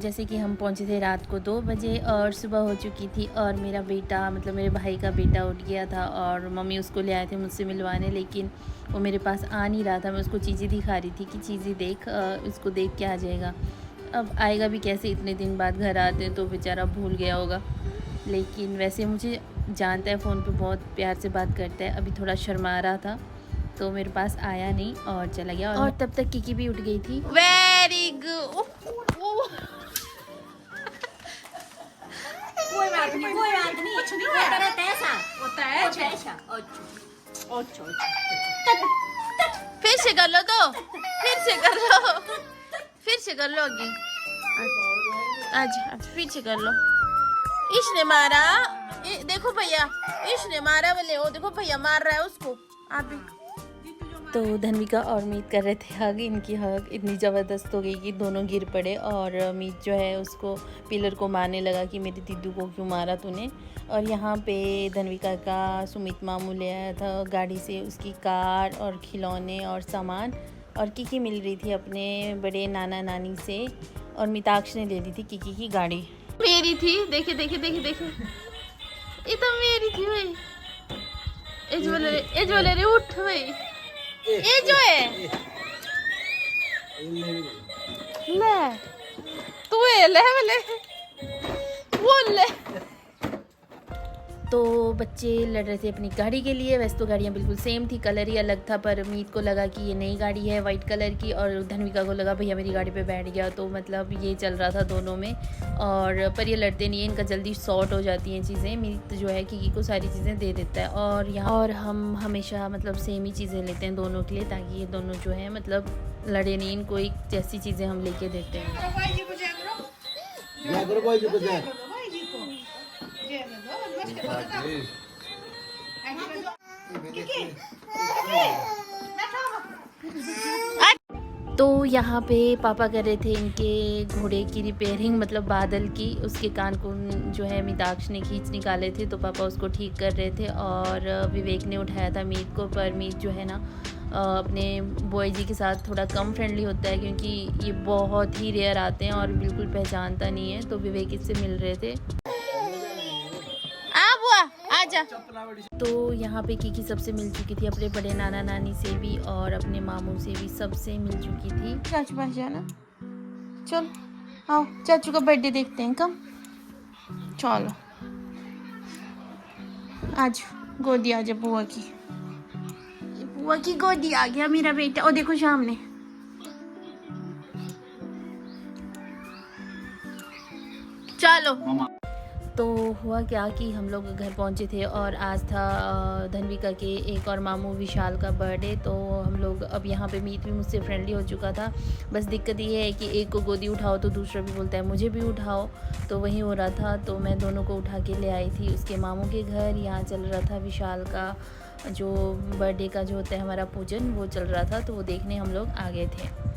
जैसे कि हम पहुंचे थे रात को 2 बजे और सुबह हो चुकी थी और मेरा बेटा मतलब मेरे भाई का बेटा उठ गया था और मम्मी उसको ले आए थे मुझसे मिलवाने, लेकिन वो मेरे पास आ नहीं रहा था। मैं उसको चीज़ें दिखा रही थी कि चीज़ें देख, उसको देख के आ जाएगा। अब आएगा भी कैसे, इतने दिन बाद घर आते तो बेचारा भूल गया होगा। लेकिन वैसे मुझे जानता है, फ़ोन पे बहुत प्यार से बात करता है। अभी थोड़ा शर्मा रहा था तो मेरे पास आया नहीं और चला गया। और तब तक किकी भी उठ गई थी। Very good. कोई बात नहीं, कुछ नहीं होता रहता है, ऐसा होता है। फिर से कर लो तो, फिर से कर लो आगे। आज फिर से कर लो। इसने मारा, देखो भैया, इसने मारा बोले, वो देखो भैया मार रहा है उसको। आप भी तो धन्विका और मीत कर रहे थे हग। इनकी हग इतनी ज़बरदस्त हो गई कि दोनों गिर पड़े और मीत जो है उसको पिलर को मारने लगा कि मेरी दीदू को क्यों मारा तूने। और यहाँ पे धन्विका का सुमित मामू ले आया था गाड़ी से उसकी कार और खिलौने और सामान, और किकी मिल रही थी अपने बड़े नाना नानी से, और मिताक्ष ने ले ली थी किकी की गाड़ी। मेरी थी, देखे देखे देखे देखे, ये तो मेरी थी भाई। एज बोले रे उठ भाई, ये जो है ले, तू ले बोले, वो ले। तो बच्चे लड़ रहे थे अपनी गाड़ी के लिए। वैसे तो गाड़ियाँ बिल्कुल सेम थी, कलर ही अलग था, पर मीत को लगा कि ये नई गाड़ी है वाइट कलर की, और धन्विका को लगा भैया मेरी गाड़ी पे बैठ गया। तो मतलब ये चल रहा था दोनों में, और पर ये लड़ते नहीं है, इनका जल्दी शॉर्ट हो जाती हैं चीज़ें। मीत जो है किकी को सारी चीज़ें दे देता है, और यहाँ और हम हमेशा मतलब सेम ही चीज़ें लेते हैं दोनों के लिए, ताकि ये दोनों जो है मतलब लड़े नहीं। इनको एक जैसी चीज़ें हम लेके देते हैं। तो यहाँ पे पापा कर रहे थे इनके घोड़े की रिपेयरिंग, मतलब बादल की। उसके कान को जो है मिताक्ष ने खींच निकाले थे, तो पापा उसको ठीक कर रहे थे। और विवेक ने उठाया था मीत को, पर मीत जो है ना अपने बॉय जी के साथ थोड़ा कम फ्रेंडली होता है, क्योंकि ये बहुत ही रेयर आते हैं और बिल्कुल पहचानता नहीं है। तो विवेक इससे मिल रहे थे। आजा। तो यहाँ पे किकी सबसे मिल चुकी थी, अपने बड़े नाना नानी से भी और अपने मामू से भी, सबसे मिल चुकी थी। चाचू पास जाना, चल आओ चाचू का बर्थडे देखते हैं। कम चलो, आज गोदी आजा बुआ की, बुआ की गोदी आ गया मेरा बेटा। और देखो सामने, चलो। तो हुआ क्या कि हम लोग घर पहुंचे थे और आज था धन्विका के एक और मामू विशाल का बर्थडे। तो हम लोग अब यहाँ पे मीत भी मुझसे फ्रेंडली हो चुका था। बस दिक्कत ये है कि एक को गोदी उठाओ तो दूसरा भी बोलता है मुझे भी उठाओ, तो वही हो रहा था। तो मैं दोनों को उठा के ले आई थी उसके मामू के घर। यहाँ चल रहा था विशाल का जो बर्थडे का जो होता है हमारा पूजन, वो चल रहा था, तो वो देखने हम लोग आ गए थे।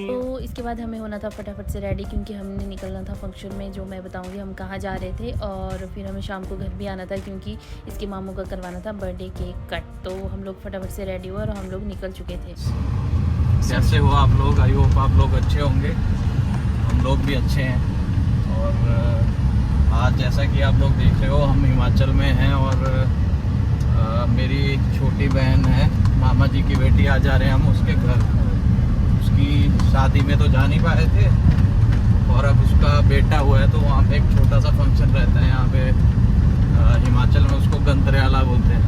तो इसके बाद हमें होना था फटाफट से रेडी, क्योंकि हमने निकलना था फंक्शन में, जो मैं बताऊंगी हम कहाँ जा रहे थे। और फिर हमें शाम को घर भी आना था, क्योंकि इसके मामू का करवाना था बर्थडे केक कट। तो हम लोग फटाफट से रेडी हुए और हम लोग निकल चुके थे। कैसे हो आप लोग? आई होप आप लोग अच्छे होंगे, हम लोग भी अच्छे हैं। और आज जैसा कि आप लोग देख रहे हो हम हिमाचल में हैं, और मेरी छोटी बहन है, मामा जी की बेटी, आ जा रहे हैं हम उसके घर। उसकी शादी में तो जा नहीं पाए थे, और अब उसका बेटा हुआ है, तो वहाँ पे एक छोटा सा फंक्शन रहता है यहाँ पे हिमाचल में, उसको गंतरेला बोलते हैं।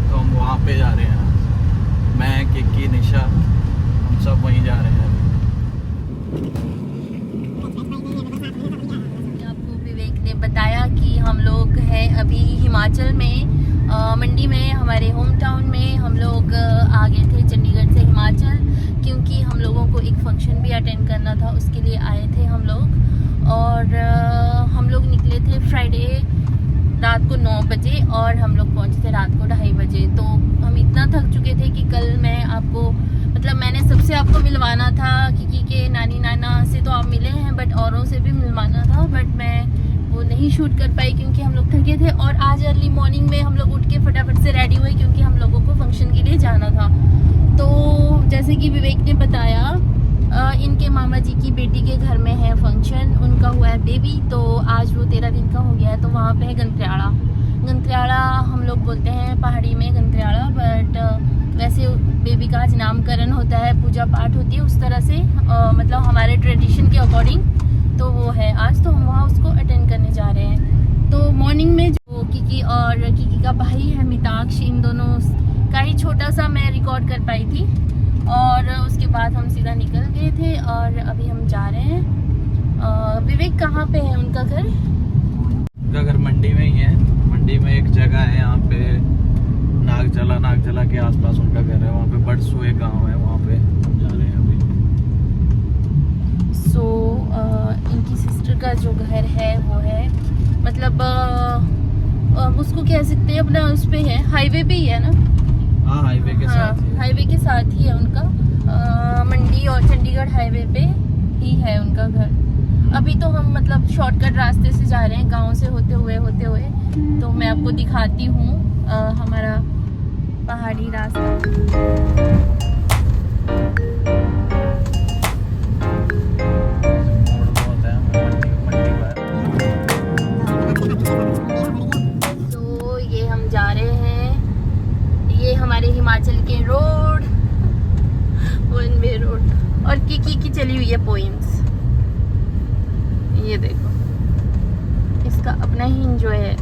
तो हम वहाँ पे जा रहे हैं, मैं, किकी, निशा, हम सब वहीं जा रहे हैं। आपको विवेक ने बताया कि हम लोग हैं अभी हिमाचल में, मंडी में, हमारे होम टाउन में। हम लोग आ गए थे चंडीगढ़ से हिमाचल, क्योंकि हम लोगों को एक फंक्शन भी अटेंड करना था, उसके लिए आए थे हम लोग। और हम लोग निकले थे फ्राइडे रात को 9 बजे और हम लोग पहुंचे थे रात को 2:30 बजे। तो हम इतना थक चुके थे कि कल मैं आपको मतलब मैंने सबसे आपको मिलवाना था, किकी के नानी नाना से तो आप मिले हैं, बट औरों से भी मिलवाना था, बट मैं वो नहीं शूट कर पाई क्योंकि हम लोग थके थे। और आज अर्ली मॉर्निंग में हम लोग उठ के फटाफट से रेडी हुए क्योंकि हम लोगों को फंक्शन के लिए जाना था। तो जैसे कि विवेक ने बताया, इनके मामा जी की बेटी के घर में है फंक्शन, उनका हुआ है बेबी। तो आज वो 13 दिन का हो गया है। तो वहाँ पे है गंत्रियाड़ा। गंत्रियाड़ा हम लोग बोलते हैं पहाड़ी में गंत्रियाड़ा, बट वैसे बेबी का आज नामकरण होता है, पूजा पाठ होती है उस तरह से, मतलब हमारे ट्रेडिशन के अकॉर्डिंग। तो वो है आज, तो हम वहाँ उसको अटेंड करने जा रहे हैं। तो मॉर्निंग में जो किकी और किकी का भाई है मिताक्ष, इन दोनों का ही छोटा सा मैं रिकॉर्ड कर पाई थी। और उसके बाद हम सीधा निकल गए थे और अभी हम जा रहे हैं। विवेक कहाँ पे है उनका घर? उनका घर मंडी में ही है। मंडी में एक जगह है यहाँ पे नागचला के आसपास उनका घर है। वहाँ पे बड़सू एक गाँव है, वहाँ पे हम जा रहे हैं अभी। सो इनकी सिस्टर का जो घर है वो है, मतलब उसको कह सकते हैं अपना उस पे है, हाईवे पे ही है ना। हाँ, हाईवे के साथ ही है। हाईवे के साथ ही है उनका, मंडी और चंडीगढ़ हाईवे पे ही है उनका घर। अभी तो हम मतलब शॉर्टकट रास्ते से जा रहे हैं, गांव से होते हुए। तो मैं आपको दिखाती हूँ हमारा पहाड़ी रास्ता। तो ये हम जा रहे हैं, ये हमारे हिमाचल के रोड, वन वे रोड। और किकी की चली हुई है पोइम्स, ये देखो, इसका अपना ही इंजॉय है।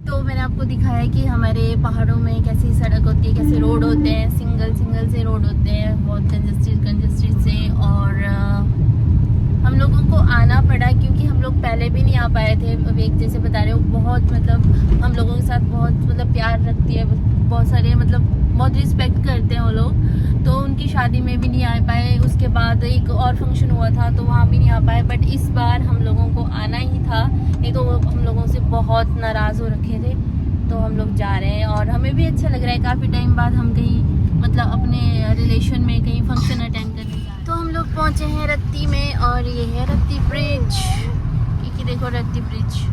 तो मैंने आपको दिखाया कि हमारे पहाड़ों में कैसी सड़क होती है, कैसे रोड होते हैं, सिंगल से रोड होते हैं, बहुत कंजस्टेड से। और हम लोगों को आना पड़ा क्योंकि हम लोग पहले भी नहीं आ पाए थे। विवेक जैसे बता रहे हो, बहुत मतलब हम लोगों के साथ बहुत मतलब प्यार रखती है, बहुत सारे मतलब बहुत रिस्पेक्ट करते हैं वो लोग। तो उनकी शादी में भी नहीं आ पाए, उसके बाद एक और फंक्शन हुआ था तो वहाँ भी नहीं आ पाए। बट इस बार हम लोगों को आना ही था, नहीं तो वो हम लोगों से बहुत नाराज़ हो रखे थे। तो हम लोग जा रहे हैं और हमें भी अच्छा लग रहा है, काफ़ी टाइम बाद हम कहीं मतलब अपने रिलेशन में कहीं फंक्शन अटेंड करने जा रहे हैं। तो हम लोग पहुँचे हैं रत्ती में और ये है रत्ती ब्रिज, क्योंकि देखो रत्ती bridge.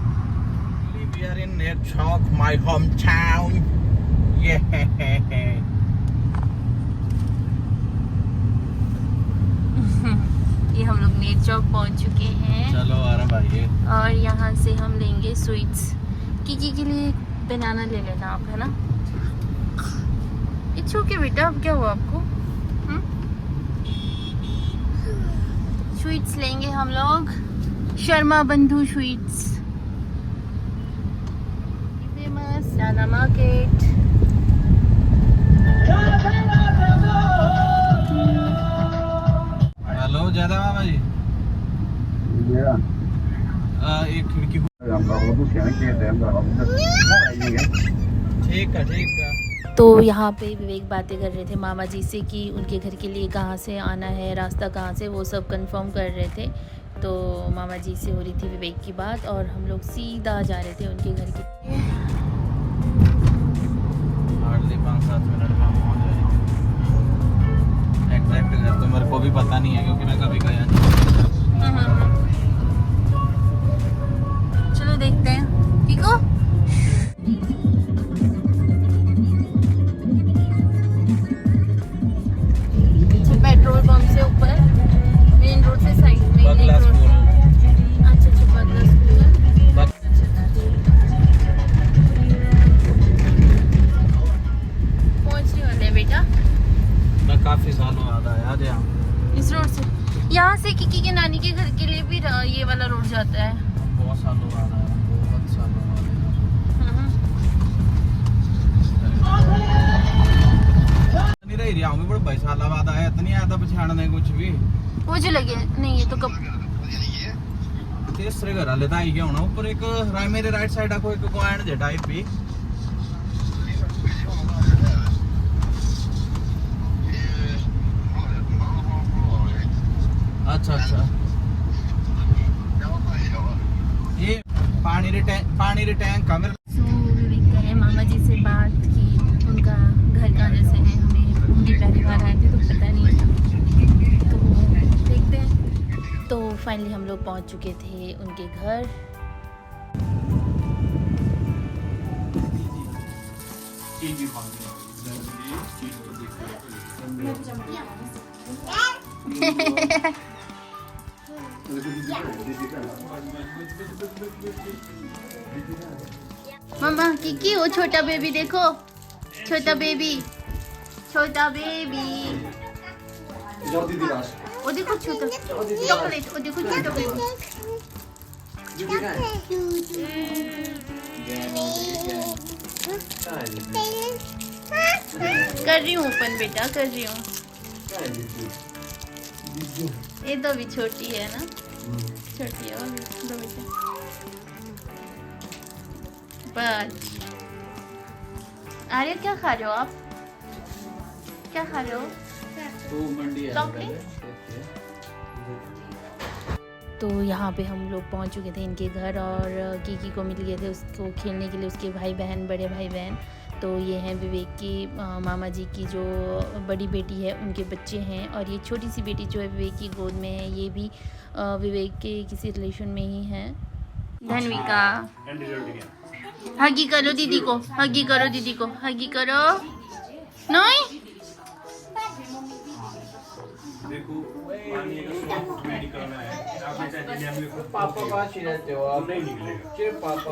We are in Nechok, my hometown. Yeah. ये हम लोग नेरचौक पहुंच चुके हैं। चलो आराम भाई। और यहाँ से हम लेंगे स्वीट्स। किकी के लिए बनाना ले लेना आप, है ना। इट्स ओके बेटा, अब क्या हुआ आपको? स्वीट्स लेंगे हम लोग, शर्मा बंधु स्वीट्स, फेमस नाना मार्केट। हेलो जयदा मामा जी। एक खिड़की ठीक है। तो यहाँ पे विवेक बातें कर रहे थे मामा जी से कि उनके घर के लिए कहाँ से आना है, रास्ता कहाँ से, वो सब कंफर्म कर रहे थे। तो मामा जी से हो रही थी विवेक की बात और हम लोग सीधा जा रहे थे उनके घर के। हार्डली 5-7 मिनट में पहुँच जाएंगे। एग्जैक्ट घर तो मेरे को भी पता नहीं है क्योंकि मैं कभी गया नहीं। चलो देखते हैं। ठीक हो? पेट्रोल पंप से ऊपर मेन रोड से साइड में बगला स्कूल। अच्छा बगला स्कूल। पहुंचने वाले हैं बेटा। मैं काफी सालों बाद आया आज यहाँ। इस रोड से, यहाँ से किकी के नानी के घर के लिए भी ये वाला रोड जाता है। बहुत सालों बाद आया, बहुत सालों बाद नहीं रही रहा हूँ। बड़े 22 साल बाद आया, इतनी आया था पछाड़ने कुछ भी। वो जो लगे नहीं, ये तो कब तीसरे घर लेता ही गया होना। ऊपर एक मेरे राइट साइड को एक कोएंड जे टाइप भी। अच्छा ये पानी रे टैंक का मेरे। विवेक करे मामा जी से बात की, उनका घर कहाँ जैसे है, हमें उनकी पहली बार आए थे तो पता नहीं था, तो देखते हैं। तो फाइनली हम लोग पहुंच चुके थे उनके घर। मम्मा किकी वो छोटा बेबी देखो, छोटा बेबी, छोटा बेबी, वो देखो छोटा चॉकलेट, वो देखो छोटा बेबी। कर रही हूँ ओपन बेटा, कर रही हूँ। ये तो अभी छोटी है ना, छोटी है वो दो बेटा। बस आर्य क्या खा रहे हो आप, क्या खा रहे हो? चॉकलेट। तो यहाँ पे हम लोग पहुँच चुके थे इनके घर और कीकी को मिल गए थे उसको खेलने के लिए उसके भाई बहन, बड़े भाई बहन। तो ये हैं विवेक की मामा जी की जो बड़ी बेटी है, उनके बच्चे हैं। और ये छोटी सी बेटी जो है विवेक की गोद में है, ये भी विवेक के किसी रिलेशन में ही है। धन्विका हगी करो दीदी को, हगी करो दीदी को, हगी करो। नहीं पापा पास ही रहते हो आप, नहीं निकलेगा पापा।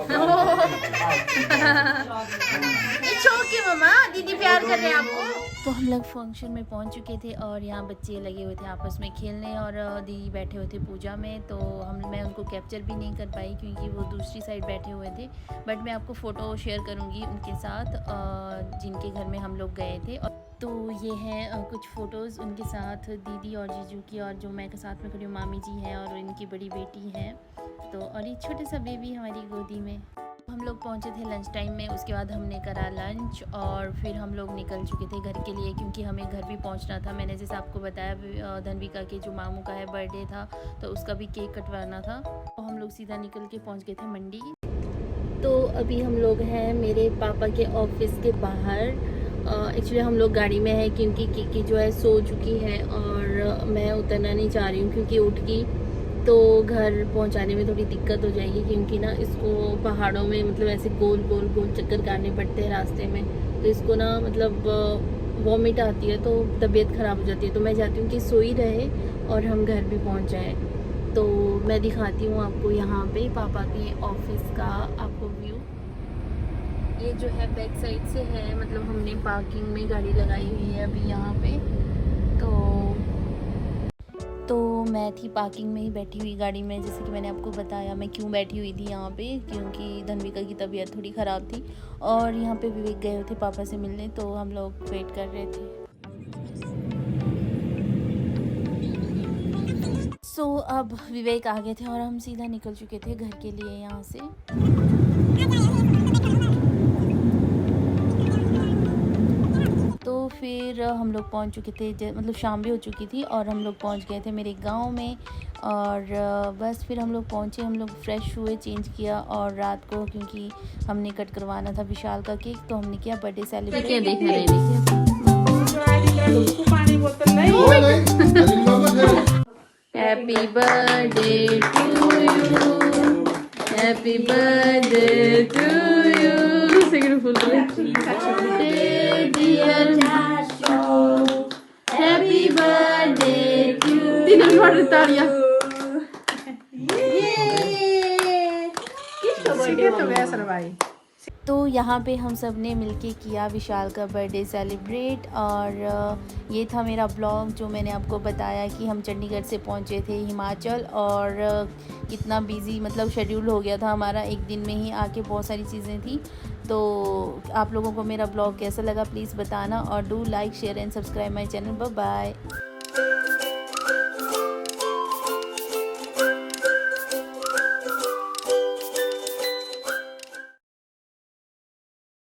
मम्मा दीदी प्यार कर रहे हैं आपको। तो हम लोग फंक्शन में पहुंच चुके थे और यहाँ बच्चे लगे हुए थे आपस में खेलने और दीदी बैठे हुए थे पूजा में। तो मैं उनको कैप्चर भी नहीं कर पाई क्योंकि वो दूसरी साइड बैठे हुए थे। बट मैं आपको फ़ोटो शेयर करूँगी उनके साथ जिनके घर में हम लोग गए थे। तो ये हैं कुछ फ़ोटोज़ उनके साथ दीदी और जीजू की, और जो मैं के साथ में खड़ी हूँ मामी जी हैं और इनकी बड़ी बेटी है। तो और ये छोटे सा बेबी हमारी गोदी में। हम लोग पहुँचे थे लंच टाइम में, उसके बाद हमने करा लंच और फिर हम लोग निकल चुके थे घर के लिए क्योंकि हमें घर भी पहुँचना था। मैंने जैसे आपको बताया धन्विका के जो मामू का है बर्थडे था तो उसका भी केक कटवाना था। तो हम लोग सीधा निकल के पहुँच गए थे मंडी। तो अभी हम लोग हैं मेरे पापा के ऑफिस के बाहर। एक्चुअली हम लोग गाड़ी में हैं क्योंकि कीकी जो है सो चुकी है और मैं उतरना नहीं चाह रही हूँ क्योंकि उठ गई तो घर पहुँचाने में थोड़ी दिक्कत हो जाएगी क्योंकि ना इसको पहाड़ों में मतलब ऐसे गोल गोल गोल चक्कर काटने पड़ते हैं रास्ते में। तो इसको ना मतलब वॉमिट आती है तो तबीयत ख़राब हो जाती है। तो मैं चाहती हूँ कि सोई रहे और हम घर भी पहुँच जाएँ। तो मैं दिखाती हूँ आपको यहाँ पे पापा के ऑफिस का आपको व्यू। ये जो है बैक साइड से है, मतलब हमने पार्किंग में गाड़ी लगाई हुई है अभी यहाँ पे। तो मैं थी पार्किंग में ही बैठी हुई गाड़ी में, जैसे कि मैंने आपको बताया मैं क्यों बैठी हुई थी यहाँ पे, क्योंकि धन्विका की तबीयत थोड़ी ख़राब थी और यहाँ पे विवेक गए हुए थे पापा से मिलने। तो हम लोग वेट कर रहे थे। सो अब विवेक आ गए थे और हम सीधा निकल चुके थे घर के लिए यहाँ से। तो फिर हम लोग पहुँच चुके थे, मतलब शाम भी हो चुकी थी और हम लोग पहुँच गए थे मेरे गांव में। और बस फिर हम लोग पहुँचे, हम लोग फ्रेश हुए, चेंज किया और रात को क्योंकि हमने कट करवाना था विशाल का केक तो हमने किया बर्थडे सेलिब्रेट। क्या देख रहे happy birthday to you, happy birthday to you, सिग्निफुल हैप्पी बर्थडे टू तीन बार तालियां। तो यहाँ पे हम सब ने मिलके किया विशाल का बर्थडे सेलिब्रेट। और ये था मेरा ब्लॉग जो मैंने आपको बताया कि हम चंडीगढ़ से पहुँचे थे हिमाचल और कितना बिज़ी मतलब शेड्यूल हो गया था हमारा, एक दिन में ही आके बहुत सारी चीज़ें थी। तो आप लोगों को मेरा ब्लॉग कैसा लगा प्लीज़ बताना और do like share and subscribe my channel. Bye bye.